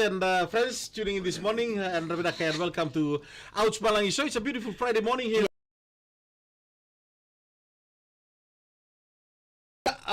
and friends tuning in this morning, and welcome to Ouch Malangi Show. It's a beautiful Friday morning here.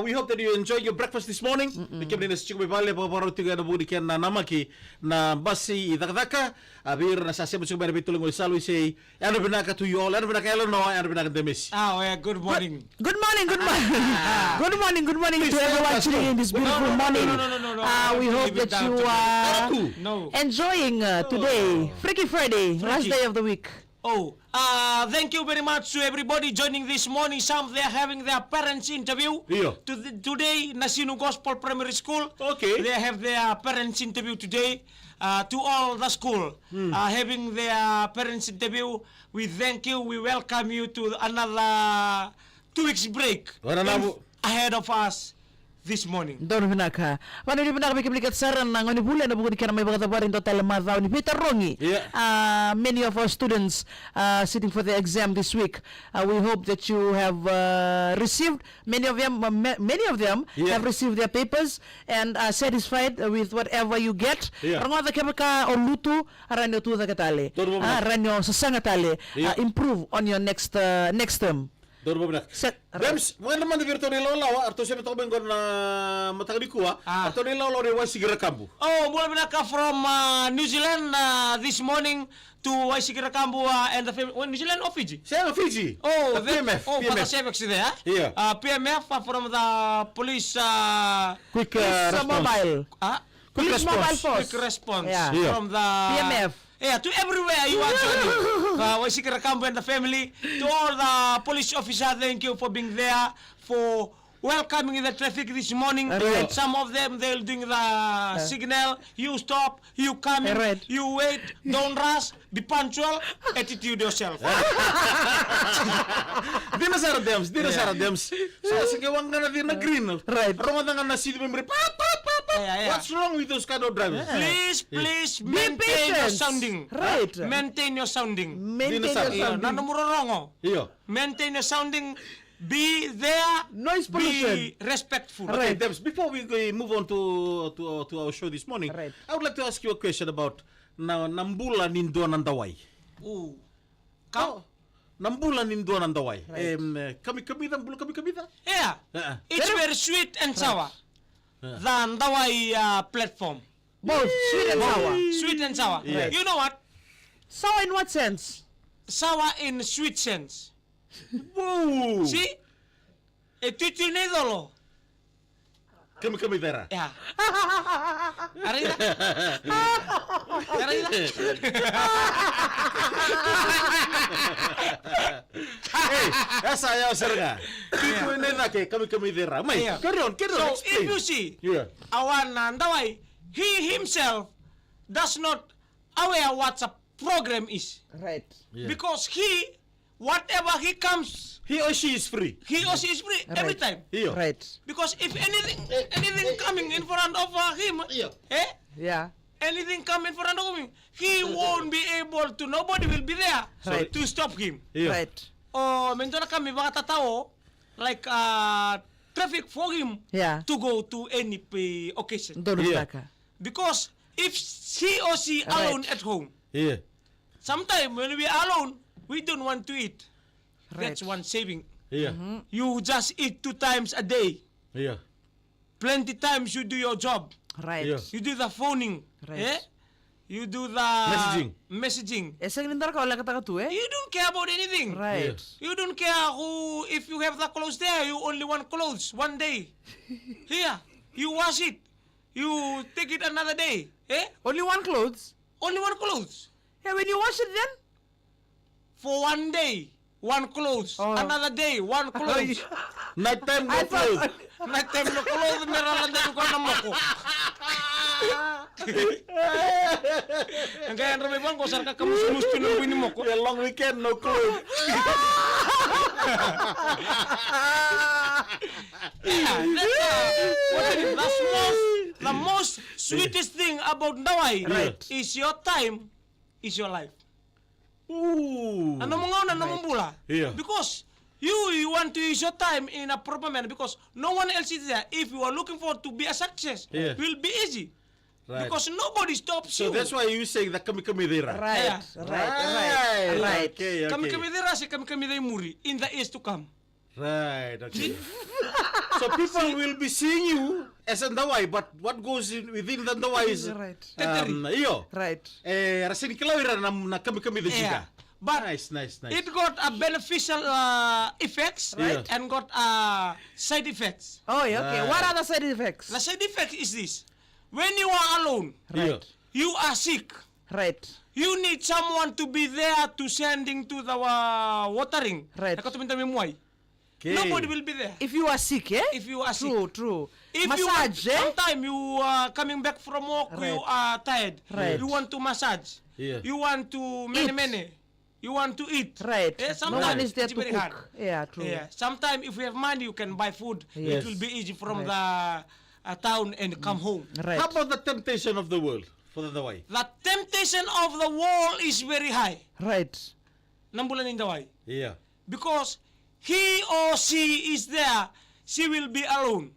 We hope that you enjoyed your breakfast this morning. Bikin ini cukup balik baru tiga ada budikan na namaki na basi idakdaka. Abir na sasya cukup balik tulung salu isi. Ano binaka to you all? Ano binaka Eleanor? Ano binaka Demis? Good morning. Good morning. Good morning to everyone tuning in this beautiful morning. No. We hope that you are enjoying today, Freaky Friday, last day of the week. Thank you very much to everybody joining this morning. Some they are having their parents interview. Today, Nasinu Gospel Primary School. Okay. They have their parents interview today. To all the school having their parents interview. We thank you. We welcome you to another 2 weeks break ahead of us this morning. Don't binaka. Wano ni binaka bikiblikat saran na ngoni bulan na bukod ka na may mga tabarin total madhaw ni Peter Rongi. Many of our students sitting for the exam this week. We hope that you have received many of them have received their papers and are satisfied with whatever you get. Rango da kemaka o lutu aranyo tu da katale. Aranyo sasangatale. Improve on your next term. Dems, bukan naman virtual ni Lola, arto siya ito ko na matagdi ko arto ni Lola ni Waisigara Kambu. Mula binaka from New Zealand this morning to Waisigara Kambu and the New Zealand or Fiji? Siya Fiji. PMF. PMF there. Yeah. PMF from the police quick mobile. Quick response Yeah. from the PMF. To everywhere you are joining. Waisigara Kambu and the family, to all the police officers, thank you for being there, for welcoming the traffic this morning. Some of them, they're doing the signal, you stop, you come in, you wait, don't rush, be punctual, attitude yourself. Dina Sarah Dems. So, sige, wang na din na green. Roma na sili member. What's wrong with those kind of drivers? Please maintain your sounding. Maintain your sounding. Maintain your sounding. Be there. Noise pollution. Be respectful. Okay, Dems, before we move on to our show this morning, I would like to ask you a question about Nambula Nindo Nandawai. Nambula Nindo Nandawai. Kami kabida? Yeah. It's very sweet and sour. The Ndawai platform. Both sweet and sour. Sweet and sour. Yes. You know what? Sour in what sense? Sour in sweet sense. Woo! See? Itu idolo. Kami dera. Yeah. Arida. Hey, esa ya serga. Pipo nena ke kami dera. Mai, carry on. So Explain. if you see, our Ndawai, he himself does not aware what a program is. Because whatever he comes, he or she is free. Every time. Because if anything coming in front of him, anything coming in front of him, he won't be able to. Nobody will be there to stop him. Mentona kami baka tatao like traffic for him to go to any occasion. Because if he or she alone at home, sometimes when we are alone, we don't want to eat. That's one saving. You just eat 2 times a day. Plenty times you do your job. You do the phoning. You do the messaging. You don't care about anything. You don't care if you have the clothes there. You only want clothes 1 day. Here, you wash it. You take it another day. Only one clothes? Only one clothes. When you wash it then? For 1 day, 1 clothes. Another day, 1 clothes. Nighttime no clothes. Nighttime no clothes. Meron lang ko na moko. Ang kaya ramay bang ko sarka kamus-mus tuloy ni moko. Long weekend no clothes. That's the most sweetest thing about Ndawai is your time, is your life. Ano mga bula? Because you want to use your time in a proper manner because no one else is there. If you are looking forward to be a success, it will be easy. Right. Because nobody stops So you. that's why you saying that kami dira. Right. Right. Okay. Kami dira si kami muri in the years to come. Right. Okay. So people will be seeing you as Andawai, but what goes within the Andawai is Right. iyo. Right. Rasin kilawira na kami din juga. But Nice. it got a beneficial effects Right. and got side effects. Oh, yeah, okay. Right. What are the side effects? The side effect is this: when you are alone, Iyo. you are sick. Right. You need someone to be there to sending to the watering. Right. Okay. Nobody will be there. If you are sick, eh? If you are True. If Massage, you eh? sometime you are coming back from work, you Right. are tired. Right. You want to massage. Yeah. You want to many. You want to eat. Right. Eh, No one is there it's to very cook. hard. Yeah, true. Yeah. Sometimes if you have money, you can buy food. Yes. It will be easy from the town and come home. Right. How about the temptation of the world for the Andawai? The temptation of the world is very high. Right. Nambulan in the way. Yeah. Because he or she is there, she will be alone.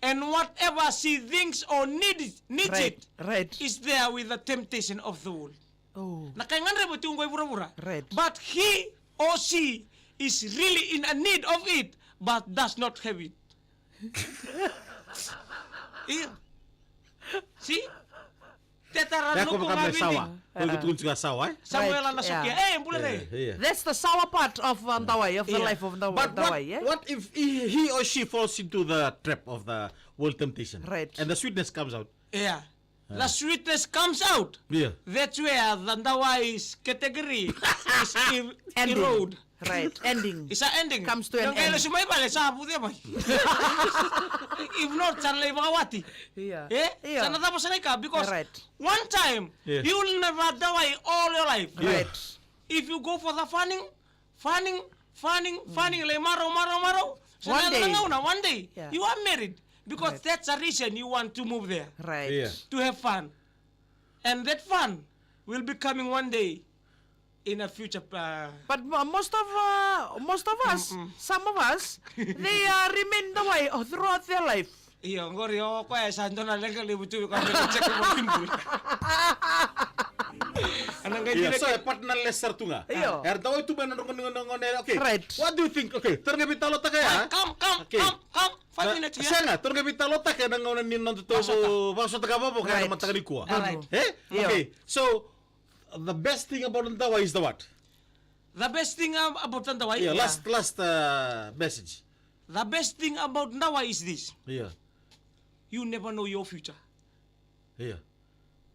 And whatever she thinks or needs Right. it Right. is there with the temptation of the world. Oh. Nakaingan rin mo pura-pura. Right. But he or she is really in a need of it, but does not have it. Iya. See? Tetaran Ya no kung kung kami ngabindi. sawa. Kung tutun juga sawa eh. Samuel Right, ang nasukya. yeah. Pula rin. Yeah. That's the sour part of Andawai, of the Yeah. life of But Andawai, yeah? what if he or she falls into the trap of the world temptation? Right. And the sweetness comes out. Yeah. The sweetness comes out. Yeah. That's where the Ndawai's category is Ending. erode. Right. Ending. Isa ending. Comes to an Yung kailan end. sumaybal, sabu dia boy. If not, saan lay makawati? Yeah. Eh? Yeah. Sana tapos sanay ka? Because Right. one time, Yeah. you will never Ndawai all your life. Right. If you go for the fanning, like maro. One day. One day, Yeah. you are married. Because Right. that's the reason you want to move there. Right. Yeah. To have fun. And that fun will be coming one day in a future. But most of us, some of us, they remain the way throughout their life. Iyo, ngori ako kaya santo na lang kalibutu ko check mo timbul. Anong Yeah, ganyan so partner Lester tunga. Iyo. Daw itu okay. Right. What do you think? Okay, turun kita lo kaya. Come. Okay. 5 minutes here. Saya nga, turun kita lo kaya nang ngonan nin nanto pasok taga mo kaya Right. naman taga ni kuha. Alright. Eh? Iyo. Okay. So the best thing about Ndawa is the what? The best thing about Ndawai. Yeah, last message. The best thing about Ndawai is this. Yeah. You never know your future. Yeah.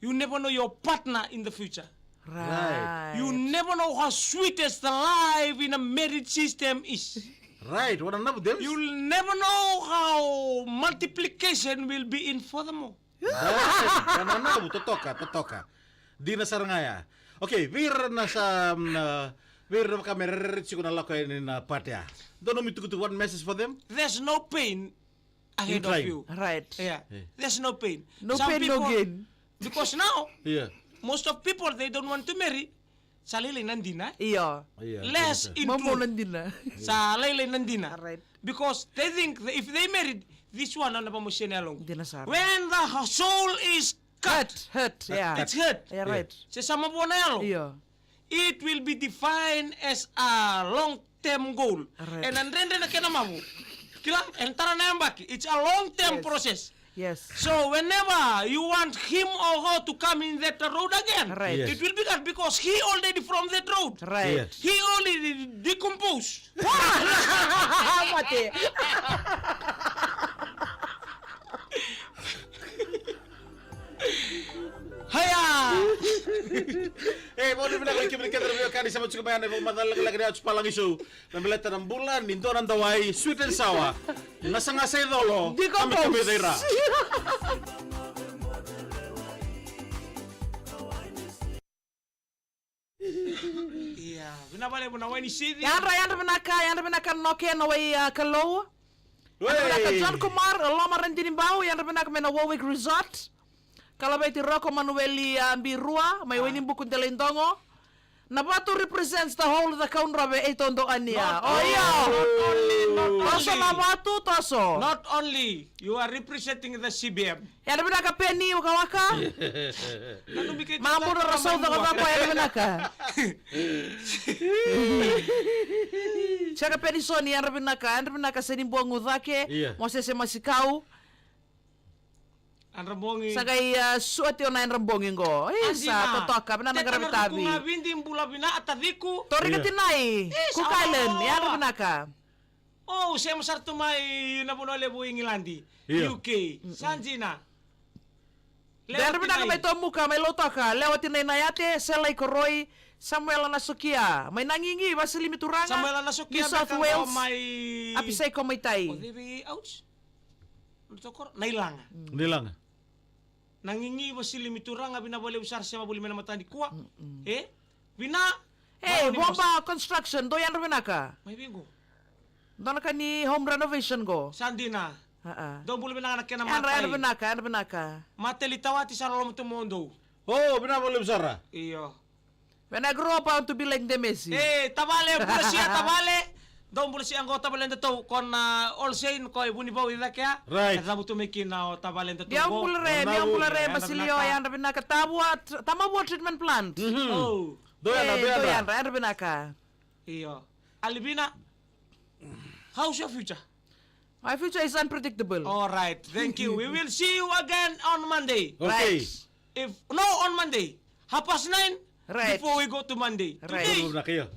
You never know your partner in the future. Right. You never know how sweetest the life in a marriage system is. Right. What another them? You'll never know how multiplication will be in furthermore. Karena nabu totoka. Di na sarangaya. Okay, wir na sa wir na kamera siguro na lako na patya. Don't know me to one message for them. There's no pain ahead of trying. you. Right. Yeah. Yeah. There's no pain. No Some pain, no people- gain. Because now, Yeah. most of people, they don't want to marry. Sa laylay nandina. Iya. Yeah. Less Mamo into nandun na. sa laylay nandina. Right. Because they think that if they married, this one na pa mo siya along. Hindi na sara. When the soul is cut, Hurt. Yeah. it's hurt. Yeah, right. Sa sama po na yalo. Iya. It will be defined as a long-term goal. Right. And then na kinamabu. Kila, entara na yung baki. It's a long-term Yes. process. Yes. So whenever you want him or her to come in that road again, Right. Yes. it will be that because he already from that road. Right. Yes. He already decomposed. Mati. Haya! Eh, mau dibilang lagi mereka terbiasa kali sama cukup banyak pemadalan lagi di palang isu. Nambilatan ng bulan, ninto ng dawai, sweet and sour. Nasa nga sa idolo, kami dira. Iya, binabalik mo na wani city. Yan benaka noke na way kalo. Yan benaka John Kumar, lama Randinimbao, yan benaka mena Warwick Resort. Kalau baiti Rocco Manueli Mbirua, may wini bukun telendongo. Nabatu represents the whole of the Kaunrabe Etondo Ania. Not only Toso na watu, toso. Not only you are representing the CBM. Yan binaka penny waka. Mamuro rasaw da ko yan binaka. Chaka penny soni yan binaka sa nimbuang udake. Mo se masikau. Ang rambongi. Sagay suot yun na yung rambongin ko. Sa totoka, pinanagarabi-tabi. Kung nga hindi yung bula bina at tadiku. Tori ka tinay. Kukailan, yan na binaka. Oh, siya masar tumay yun na puno lebu Ingilandi. UK. Sanjina. Yan na binaka may tomuka, may lotoka. Lewat tinay na yate, selay koroy, Samuel Anasukia. May nangingi, masili mituranga. Samuel Anasukia. New South Wales. May... Apisay ko may tay. O, di ouch. Nailanga. Nilang. Nangingi wasili miturang nga binabali usar siya mabuli man mata ni kuwa. Bina. Bomba construction do yan rin ka. May bingo. Doon ka ni home renovation go. Sandi na. Doon buli man anak na matay. Ano ka? Matelitawa ti sarolo mo tumundo. Oh, binabali usara. Iyo. When I grow up I want to be like the Messi. Tabale pula siya tabale. Doon buli siya ang gota balenda to kon all say ko ibuni ba wala kaya. Right. Kasabu to mekin na tabalenda to. Diyan pulare Basilio yan rin ka tama mo treatment plant. Oh. Doyan rin ka. Iyo. Alibina. How's your future? My future is unpredictable. All right. Thank you. We will see you again on Monday. Okay. On Monday. 9:30. Right. Before we go to Monday. Right. Today.